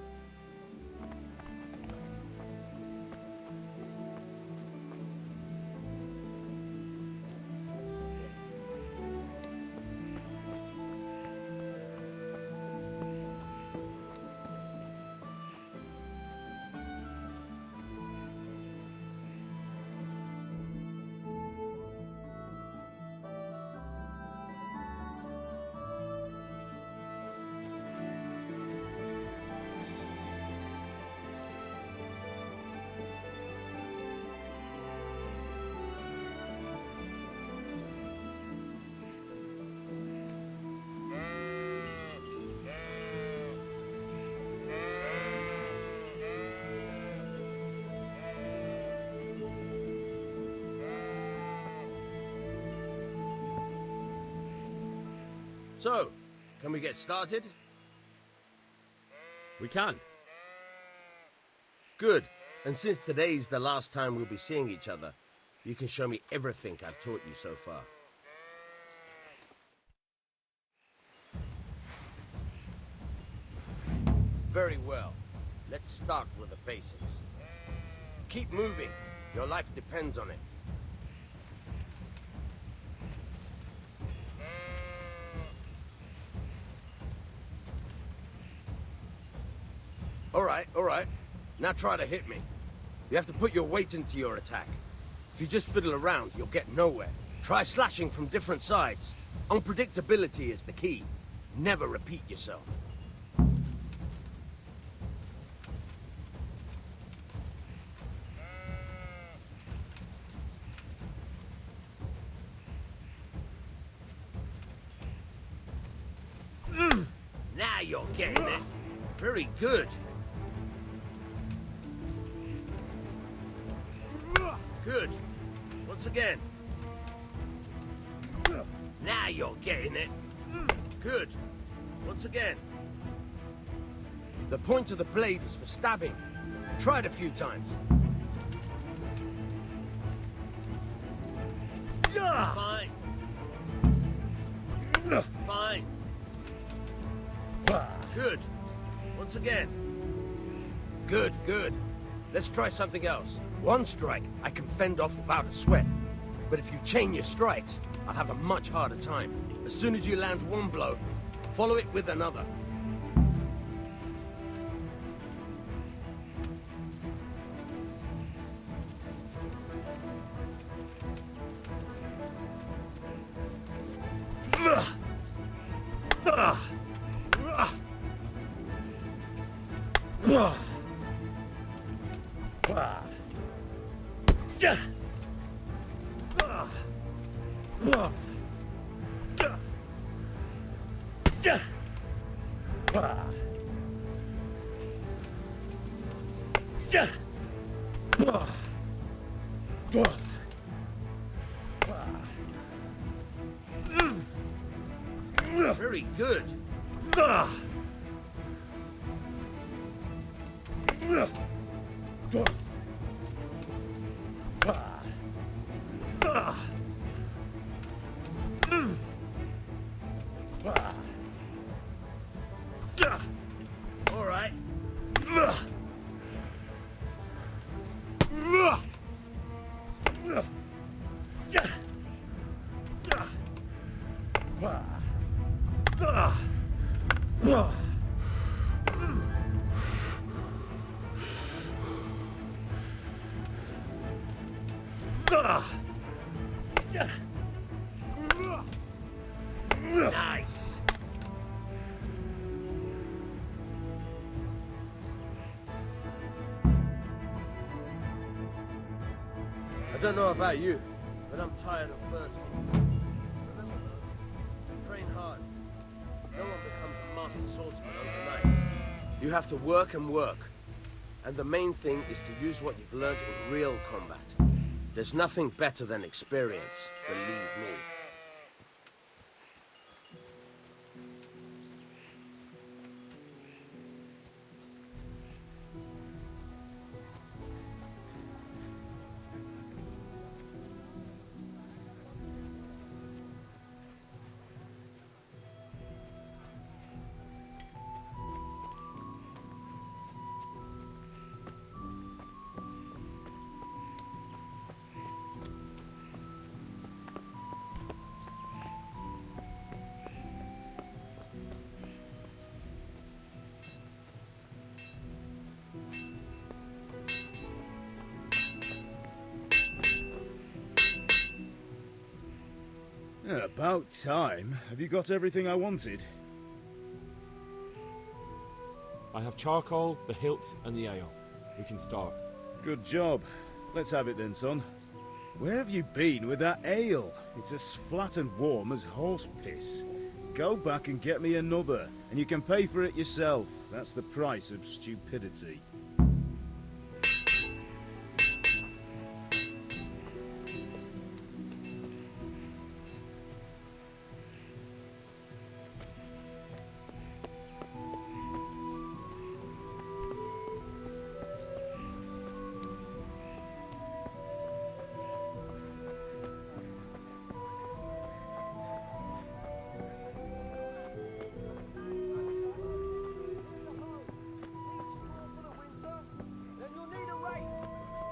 E: So, can we get started?
K: We can.
E: Good. And since today's the last time we'll be seeing each other, you can show me everything I've taught you so far. Very well. Let's start with the basics. Keep moving. Your life depends on it. All right. Now try to hit me. You have to put your weight into your attack. If you just fiddle around, you'll get nowhere. Try slashing from different sides. Unpredictability is the key. Never repeat yourself. Now you're getting it. Very good. Good. Once again. Now you're getting it. Good. Once again. The point of the blade is for stabbing. Try it a few times. Fine. Fine. Good. Once again. Good, good. Let's try something else. One strike, I can fend off without a sweat. But if you chain your strikes, I'll have a much harder time. As soon as you land one blow, follow it with another. Very good. All right. Nice. I don't know about you, but I'm tired of thirsty. Remember, train hard. No one becomes a master swordsman overnight. You have to work and work. And the main thing is to use what you've learned in real combat. There's nothing better than experience, believe me.
D: About time. Have you got everything I wanted?
K: I have charcoal, the hilt, and the ale. We can start.
D: Good job. Let's have it then, son. Where have you been with that ale? It's as flat and warm as horse piss. Go back and get me another, and you can pay for it yourself. That's the price of stupidity.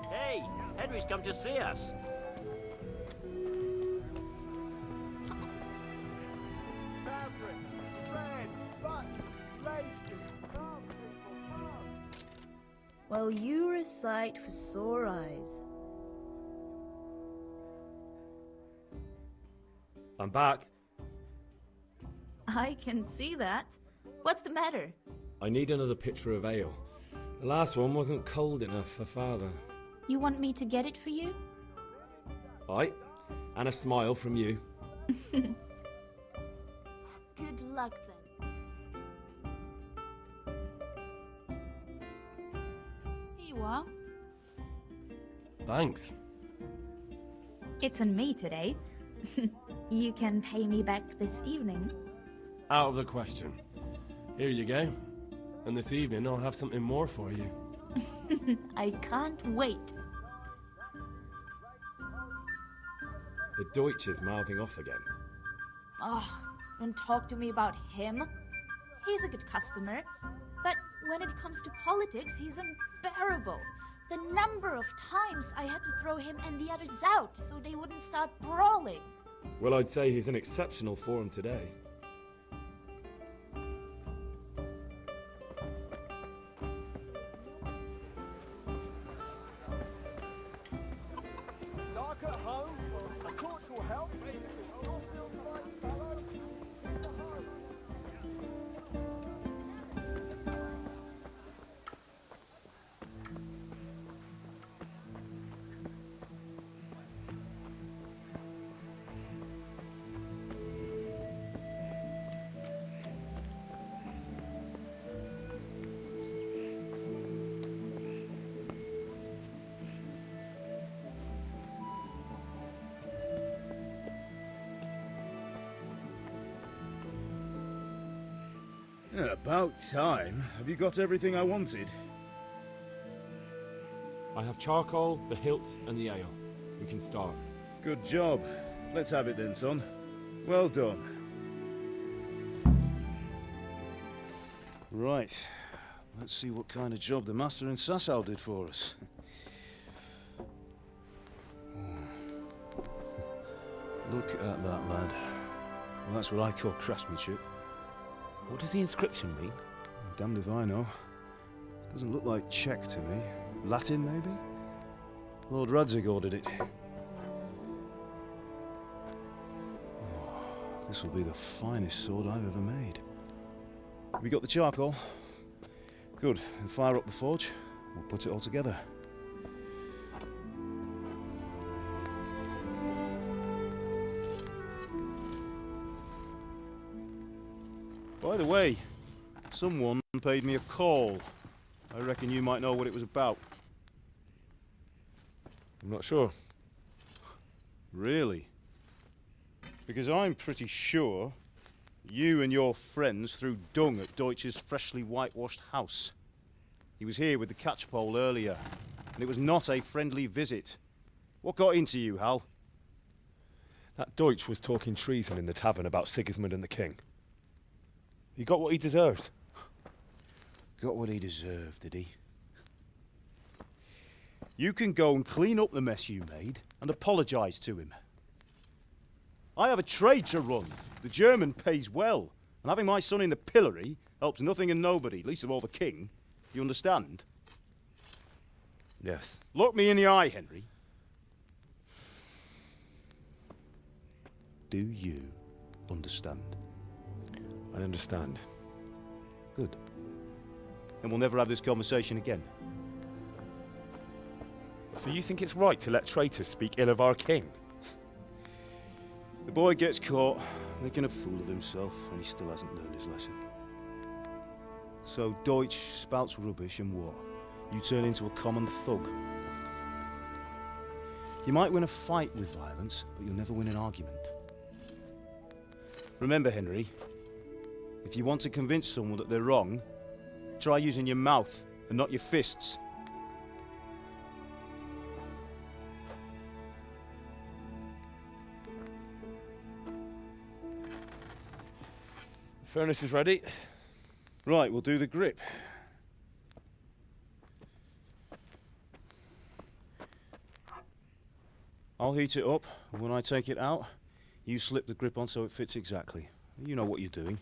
G: Hey, Henry's come to see us.
V: Well, you're a sight for sore eyes.
K: I'm back.
V: I can see that. What's the matter?
K: I need another pitcher of ale. The last one wasn't cold enough for Father.
V: You want me to get it for you?
K: Aye, and a smile from you.
V: Good luck then. Here you are.
F: Thanks.
V: It's on me today. You can pay me back this evening.
F: Out of the question. Here you go. And this evening I'll have something more for you.
V: I can't wait.
K: The Deutsch is mouthing off again.
V: Oh, don't talk to me about him. He's a good customer, but when it comes to politics, he's unbearable. The number of times I had to throw him and the others out so they wouldn't start brawling.
K: Well, I'd say he's in exceptional form today.
M: Dark at home? A torch will help.
D: About time. Have you got everything I wanted?
S: I have charcoal, the hilt, and the ale. We can start.
D: Good job. Let's have it then, son. Well done. Right. Let's see what kind of job the master in Sasau did for us. Look at that, lad. Well, that's what I call craftsmanship.
S: What does the inscription mean?
D: Damned if I know. Doesn't look like Czech to me. Latin, maybe? Lord Radzig ordered it. Oh, this will be the finest sword I've ever made. Have you got the charcoal? Good. Then fire up the forge. We'll put it all together. By the way, someone paid me a call. I reckon you might know what it was about.
K: I'm not sure.
D: Really? Because I'm pretty sure you and your friends threw dung at Deutsch's freshly whitewashed house. He was here with the catchpole earlier, and it was not a friendly visit. What got into you, Hal?
K: That Deutsch was talking treason in the tavern about Sigismund and the king. He got what he deserved.
D: Got what he deserved, did he? You can go and clean up the mess you made and apologise to him. I have a trade to run. The German pays well, and having my son in the pillory helps nothing and nobody, least of all the king. You understand?
K: Yes.
D: Look me in the eye, Henry. Do you understand?
K: I understand.
D: Good. Then we'll never have this conversation again.
K: So you think it's right to let traitors speak ill of our king?
D: The boy gets caught making a fool of himself, and he still hasn't learned his lesson. So Deutsch spouts rubbish, and what? You turn into a common thug. You might win a fight with violence, but you'll never win an argument. Remember, Henry, if you want to convince someone that they're wrong, try using your mouth and not your fists.
K: The furnace is ready.
D: Right, we'll do the grip. I'll heat it up, and when I take it out, you slip the grip on so it fits exactly. You know what you're doing.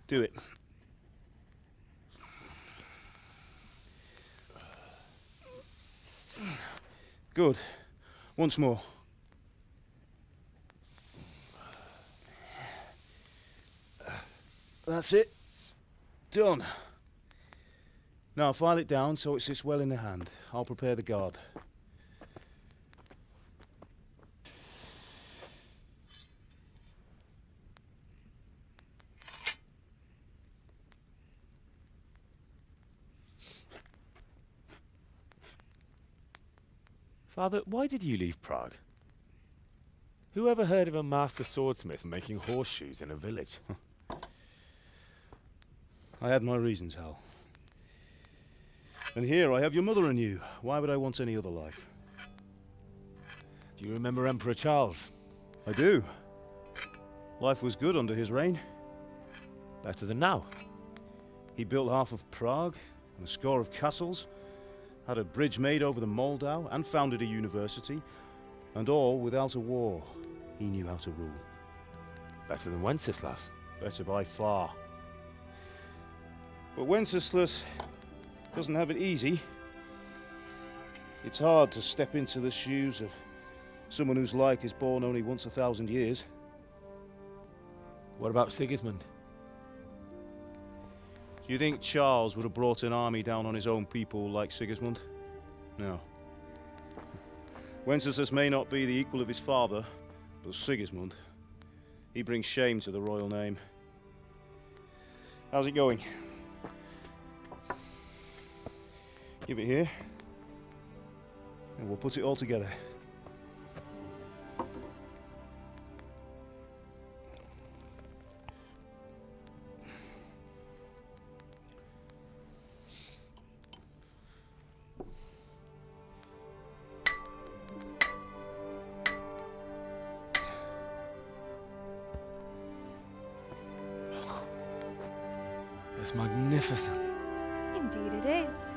D: Do it. Good. Once more. That's it. Done. Now file it down so it sits well in the hand. I'll prepare the guard.
K: Father, why did you leave Prague? Who ever heard of a master swordsmith making horseshoes in a village?
D: I had my reasons, Hal. And here I have your mother and you. Why would I want any other life?
K: Do you remember Emperor Charles?
D: I do. Life was good under his reign.
K: Better than now.
D: He built half of Prague and a score of castles, had a bridge made over the Moldau, and founded a university, and all without a war. He knew how to rule.
K: Better than Wenceslas.
D: Better by far. But Wenceslas doesn't have it easy. It's hard to step into the shoes of someone whose like is born only once 1,000 years.
K: What about Sigismund?
D: Do you think Charles would have brought an army down on his own people like Sigismund? No. Wenceslas may not be the equal of his father, but Sigismund, he brings shame to the royal name. How's it going? Give it here. And we'll put it all together.
K: It's magnificent.
A: Indeed it is.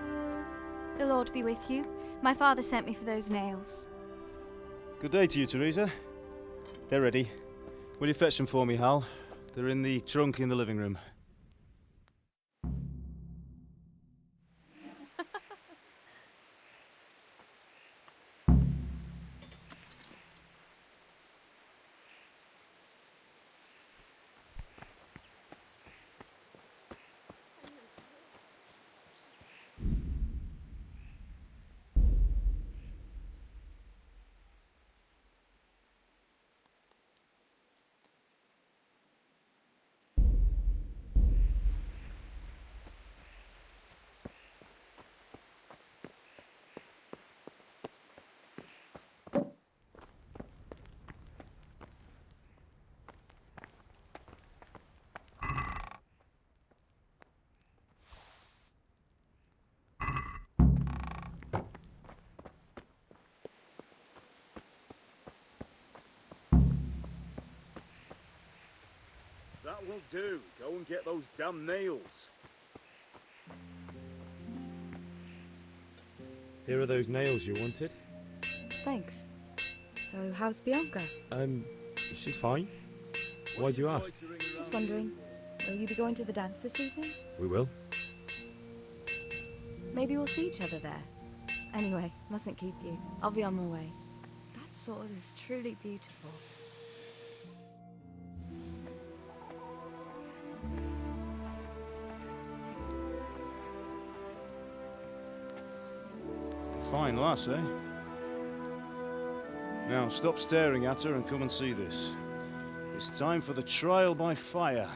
A: The Lord be with you. My father sent me for those nails.
D: Good day to you, Teresa. They're ready. Will you fetch them for me, Hal? They're in the trunk in the living room. That will do. Go and get those damn nails.
K: Here are those nails you wanted.
I: Thanks. So, how's Bianca?
K: She's fine. Why do you ask?
I: Just wondering, will you be going to the dance this evening?
K: We will.
I: Maybe we'll see each other there. Anyway, mustn't keep you. I'll be on my way. That sword is truly beautiful.
D: Fine lass, eh? Now, stop staring at her and come and see this. It's time for the trial by fire.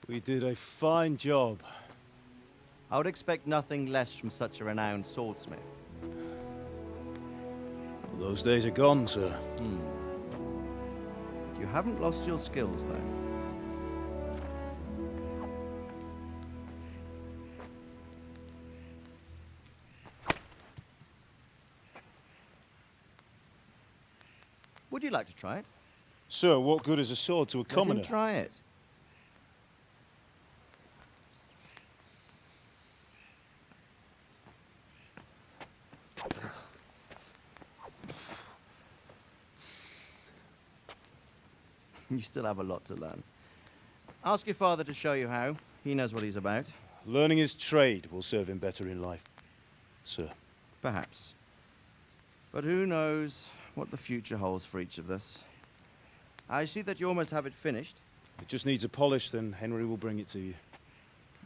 D: We did a fine job.
M: I would expect nothing less from such a renowned swordsmith.
D: Well, those days are gone, sir.
M: You haven't lost your skills, though. Would you like to try it?
D: Sir, what good is a sword to a commoner?
M: Let him try it. You still have a lot to learn. Ask your father to show you how. He knows what he's about.
D: Learning his trade will serve him better in life, sir.
M: Perhaps. But who knows what the future holds for each of us. I see that you almost have it finished.
D: It just needs a polish, then Henry will bring it to you.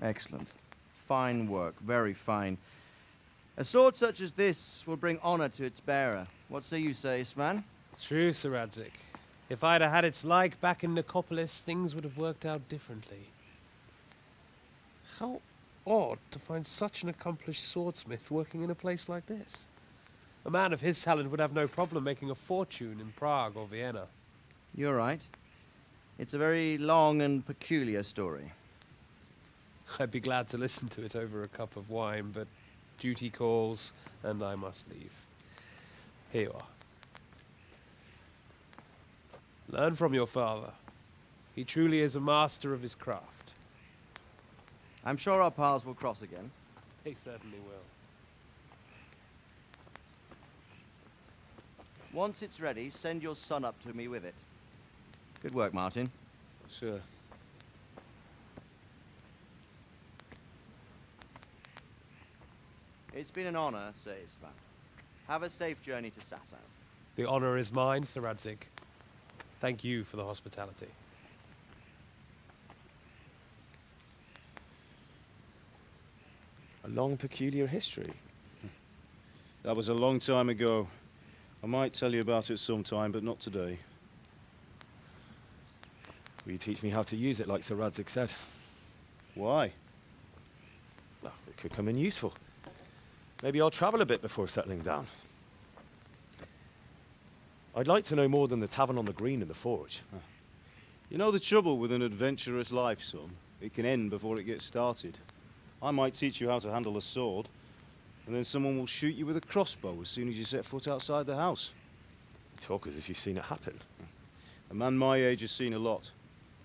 M: Excellent. Fine work, very fine. A sword such as this will bring honor to its bearer. What say you, Svan?
U: True, Sir Radzik. If I'd have had its like back in Nicopolis, things would have worked out differently. How odd to find such an accomplished swordsmith working in a place like this. A man of his talent would have no problem making a fortune in Prague or Vienna.
M: You're right. It's a very long and peculiar story.
U: I'd be glad to listen to it over a cup of wine, but duty calls, and I must leave. Here you are. Learn from your father. He truly is a master of his craft.
M: I'm sure our paths will cross again.
U: They certainly will.
M: Once it's ready, send your son up to me with it. Good work, Martin.
D: Sure.
M: It's been an honor, Sir Isvan. Have a safe journey to Sasau.
U: The honor is mine, Sir Radzik. Thank you for the hospitality.
K: A long, peculiar history.
D: That was a long time ago. I might tell you about it sometime, but not today.
K: Will you teach me how to use it like Sir Radzig said?
D: Why?
K: Well, it could come in useful. Maybe I'll travel a bit before settling down. I'd like to know more than the tavern on the green and the forge.
D: You know the trouble with an adventurous life, son? It can end before it gets started. I might teach you how to handle a sword, and then someone will shoot you with a crossbow as soon as you set foot outside the house.
K: You talk as if you've seen it happen.
D: A man my age has seen a lot.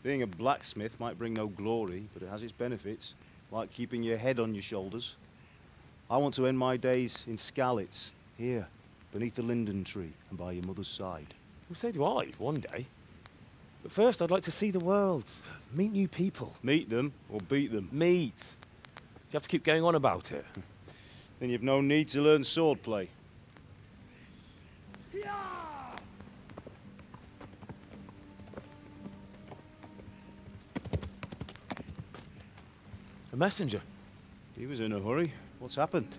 D: Being a blacksmith might bring no glory, but it has its benefits, like keeping your head on your shoulders. I want to end my days in Skalitz, here, beneath the linden tree and by your mother's side.
K: Well, so do I, one day. But first, I'd like to see the world, meet new people.
D: Meet them or beat them?
K: Meet. You have to keep going on about it.
D: Then you've no need to learn swordplay.
K: A messenger.
D: He was in a hurry. What's happened?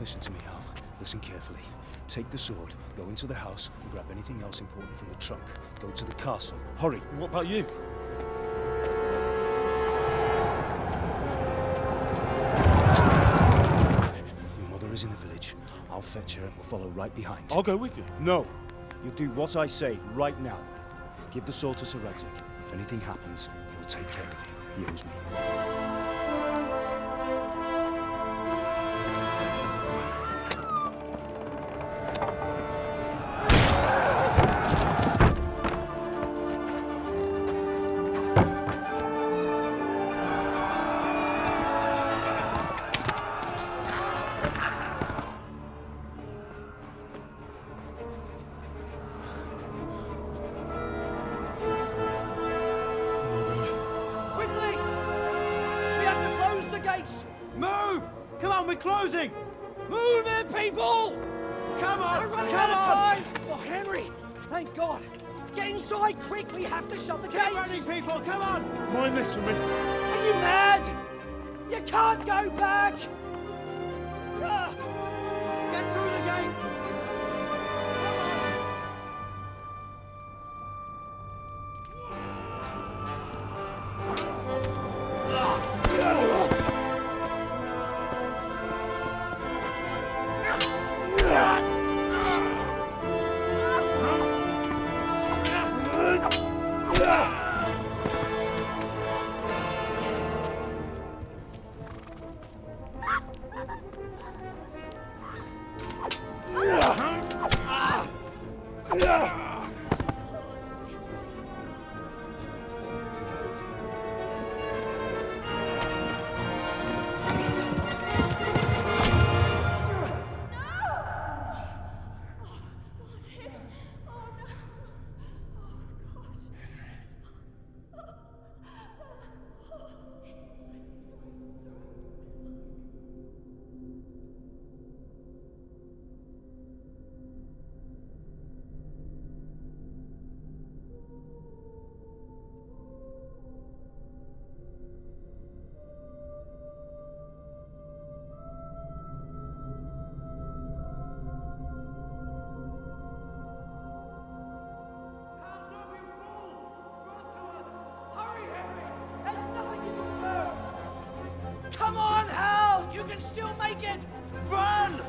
D: Listen to me, Hal. Listen carefully. Take the sword, go into the house, and grab anything else important from the trunk. Go to the castle. Hurry.
K: What about you?
D: Your mother is in the village. I'll fetch her and we'll follow right behind.
K: I'll go with you.
D: No. You'll do what I say right now. Give the sword to Sir Radzig. If anything happens, he'll take care of you. He owes me.
E: Move! Come on, we're closing!
J: Move it, people!
E: Come on!
J: We're running
E: Come
J: out of
E: on!
J: time! Oh, Henry! Thank God! Get inside, quick! We have to shut the
E: Get
J: gates!
E: ready, people! Come on!
K: Mind this for me.
J: Are you mad? You can't go back! Ah.
E: Get through the gates!
J: Come on, Hal! You can still make it!
E: Run!